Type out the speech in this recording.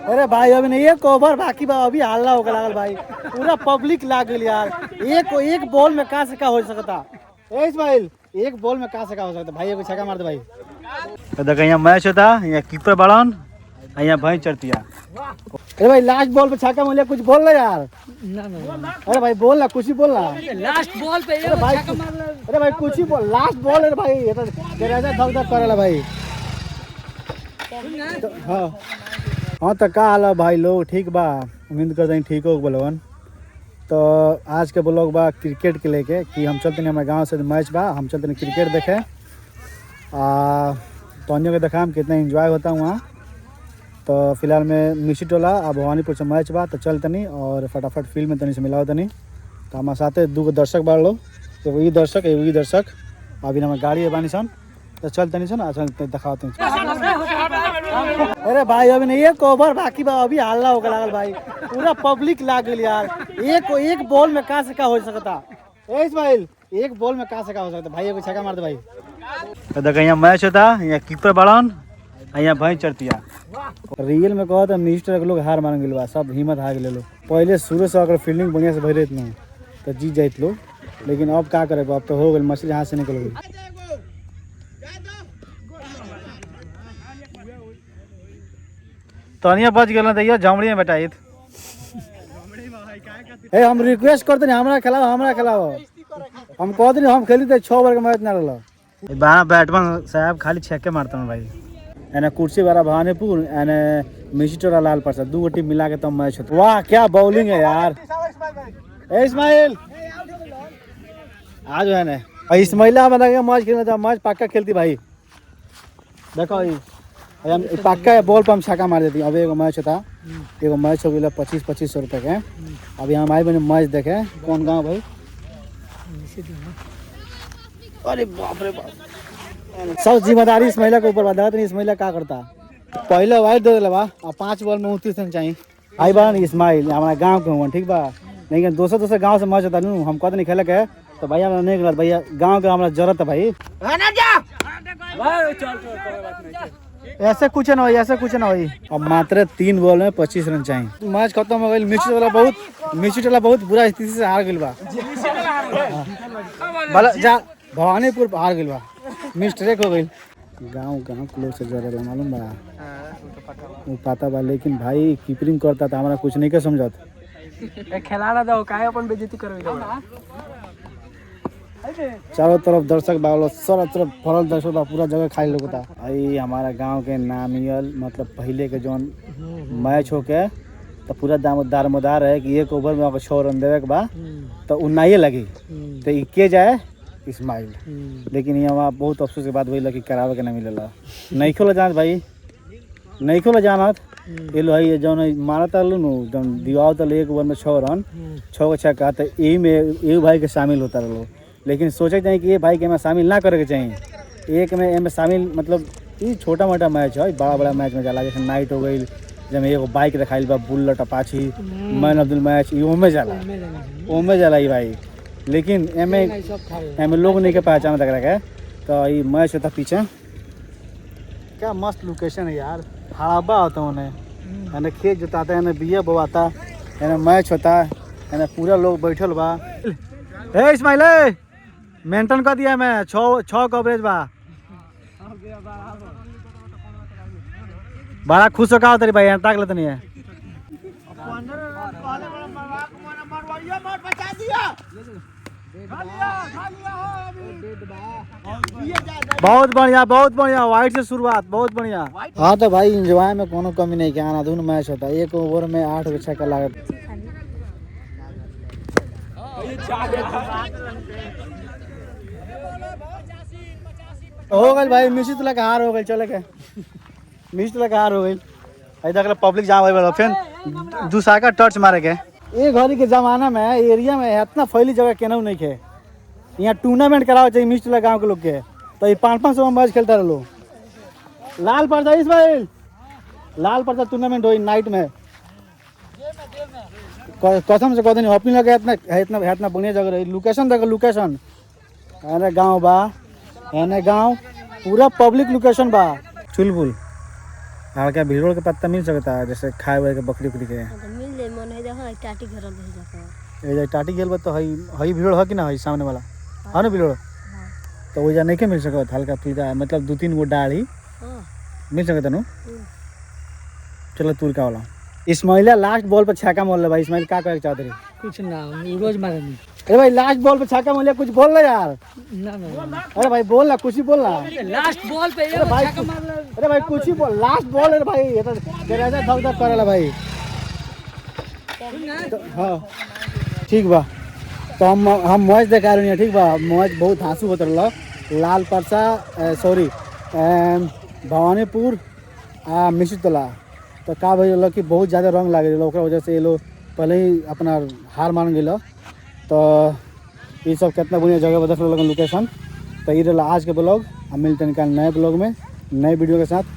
अरे भाई अभी नहीं एक ओवर बाकी बा, अभी हल्ला होकर लागल भाई, पूरा पब्लिक लाग गई यार। एक बॉल में का से का हो सकता। ए इस्माइल एक बॉल में का से का हो सकता भाई, एगो छक्का मार दे भाई। तो देख यहाँ मैच होता, यहाँ कीपर बड़न, यहाँ भैंस चढ़ती है। अरे भाई लास्ट बॉल पे छक्का मिले, कुछ बोल रहे यार। ना। अरे भाई बोल ना, कुछ ही बोल ना। लास्ट बॉल पे अरे भाई कुछ ही बोल, लास्ट बॉल है भाई, ये तो तेरा धक धक करेला भाई। हाँ हाँ तो का हाल है भाई लोग, ठीक बा, उम्मीद करते हैं ठीक हो बोलवन। तो आज के ब्लॉग बा क्रिकेट के लेके कि हम चलते हैं हमारे गांव से मैच बा, हम चलते हैं क्रिकेट देखे। तो अन्यों के देखा हम कितना एंजॉय होता है वहाँ। तो फिलहाल में मिशी टोला और भवानीपुर से मैच बा, तो चल तनी और फटाफट फील्ड में तनी से मिलाओ तनी। तो हमारे साथ दो दर्शक बाढ़ लो, एगो ई दर्शक एगो ई दर्शक, अभी हमारे गाड़ी है बानी सन, तो चल तनी सन चल दिखाते हैं। अरे भाई अभी नहीं एक ओवर बाकी बा, अभी हल्ला होकर लागल भाई, पूरा पब्लिक लाग गई यार। एक बॉल में का से का हो सकता। ए इस्माइल एक बॉल में का से का हो सकता भाई, एगो छक्का मार दे भाई। तो देख यहाँ मैच होता, यहाँ कीपर बड़न, यहाँ भैंस चढ़ती है। रियल में कहो तो मिनिस्टर के लोग हार मान गए बा, सब हिम्मत हार गए लोग। पहले शुरू से अगर फील्डिंग बढ़िया से भरे इतना तो जीत जाते लोग, लेकिन अब क्या करे, अब तो हो गई मछली हाथ से निकल गई। तनिया बच गए दैया झमड़ी में बैठा। हम रिक्वेस्ट करते नहीं, हमरा खिलाओ। हम कहते नहीं हम खेली थे 6 ओवर के मैच ना रहा। बैट्समैन साहब खाली छक्के मारता हूँ भाई। एने कुर्सी वाला भवानीपुर, एने मिस्टर लाल प्रसाद, 2 टीम मिला के तब मैच होता। वाह क्या बॉलिंग है यार। ए इस्माइल आज है ना इस्माइला बना के मैच खेलना था, मैच पक्का खेलती भाई। देखो पक्का बॉल पर हम छक्का मार देती। अब एगो मैच होता, एगो मैच हो गया 2500 रुपये के। अभी हम आए बने मैच देखे। कौन गाँव भाई? अरे बाप रे बाप, सब जिम्मेदारी इस महिला के ऊपर बता। इस महिला क्या करता, पहले वाइट दे दिला बा, और 5 बॉल में 29 रन चाहिए। आई बा इस्माइल हमारा गाँव के हुआ, ठीक बा, लेकिन दूसरे गाँव से मैच होता नहीं, हम कहते नहीं खेले के, तो भैया हमारा नहीं गलत, भैया गाँव के हमारा जरूरत है भाई। ऐसे कुछ ना हो। अब मात्र 3 बॉल में 25 रन चाहिए। मैच खत्म हो गई। मिस्टर वाला बहुत बुरा स्थिति से हार गई बा, भवानीपुर हार गई बा, मिस्टेक हो गई। गांव के लोग से जरा मालूम बा, वो पता बा, लेकिन भाई कीपिंग करता था, हमारा कुछ नहीं के समझत। खिलाना दो, काहे अपन बेइज्जती करबे। चारों तरफ दर्शक बागलो, सारा तरफ भरल दर्शक बा, पूरा जगह खाली लोगता। आई हमारा गांव के नामियल मतलब पहले के जो मैच हो के तो पूरा दारोमदार है कि एक ओवर में अगर 6 रन देवे के बा तो उन्नाइए लगी, तो के जाए इस्माइल। लेकिन यहाँ बहुत अफसोस के बाद वही कि करावे के नहीं मिलेला। नहीं खोला जानत भाई, नहीं खोला जानत। ये लो भाई जो मारता लो न, जो दिवाओ तो एक ओवर में 6 रन 6 का छक्का, तो यही में एक भाई के शामिल होता रहो। लेकिन सोचे चाहिए कि ये भाई के हमें शामिल ना करे के चाहिए। एक में शामिल मतलब ये छोटा मोटा मैच है, बड़ा मैच में जाला, जैसे नाइट हो गई, जब एगो बाइक रखाइल बा bullet Apache, man of the match, ओमे जाला ये भाई। लेकिन एमे लोग नहीं के पहचान तक रखे। तो ये मैच होता पीछे, क्या मस्त लोकेशन है यार, हड़ाबा होता उन्हें, खेत जोताता है, बिया बोआता, मैच होता है, पूरा लोग बैठल बा। ए इस्माइल मेंटेन कर दिया मैं, 6 कवरेज बा। बड़ा खुश हो का तेरी भाई, ताक लेते नहीं है। बहुत बढ़िया वाइट से शुरुआत, बहुत बढ़िया। हाँ तो भाई इंजॉय में कोनो कमी नहीं किया ना, दोनों मैच होता है, एक ओवर में 8 विकेट छक्का लागत। हो गई भाई, मिसित लगा हार हो गई, चले के मिसित लगा हार हो गई। इधर पब्लिक जाम हो फिर दूसरा का टच मारे के। ये घड़ी के जमाना में एरिया में इतना फैली जगह केनहू नहीं खे, यहाँ टूर्नामेंट कराओ चाहिए मिस्ट गाँव के लोग के, तो ये 500 मैच खेलता रहो। लाल पर्दा इस्माइल, लाल पर्दा टूर्नामेंट हो नाइट में, कसम से कहते नहीं अपनी लगे इतना बढ़िया जगह रही। लोकेशन देखो, लोकेशन एने गाँव बा, एने गाँव पूरा पब्लिक लोकेशन बा, चुलबुल हल्का भिड़ोल के पत्ता मिल सकता है जैसे खाए हुए के बकरी उकरी के तो मिल जाए मन है देखो टाटी घर रह जाता ए जे टाटी गेल बा तो हई भिड़ोल है कि ना हई सामने वाला है ना भिड़ोल तो वही नहीं के मिल सकत हल्का फुल्का मतलब 2-3 गो डाली हां मिल सकता नु चलो तूर का वाला इस्माइला लास्ट बॉल पर छक्का मार ले भाई इस्माइल का करे चाहते रे कुछ ना रोज मारेंगे अरे भाई लास्ट बॉल पे छक्का मार लिया कुछ बोल ले यार ना ना अरे भाई बोल ना कुछ ही बोल ना लास्ट बॉल पे अरे भाई अरे भाई कुछ ही बोल लास्ट बॉल है भाई ये तो तेरा धक धक करेला भाई तो, हाँ ठीक बा तो हम मैच देखा रहे हैं ठीक बा मैच बहुत धांसू होता रहा लाल परसा सॉरी भवानीपुर आ मिश्रतला तो का भाई कि बहुत ज़्यादा रंग लागे ओकरा वजह से ये लोग पहले ही अपना हार मान गए तो ये सब कितना बढ़िया जगह पर देख लोकेशन तो ये रहा आज के ब्लॉग हम मिलते हैं नए ब्लॉग में नए वीडियो के साथ।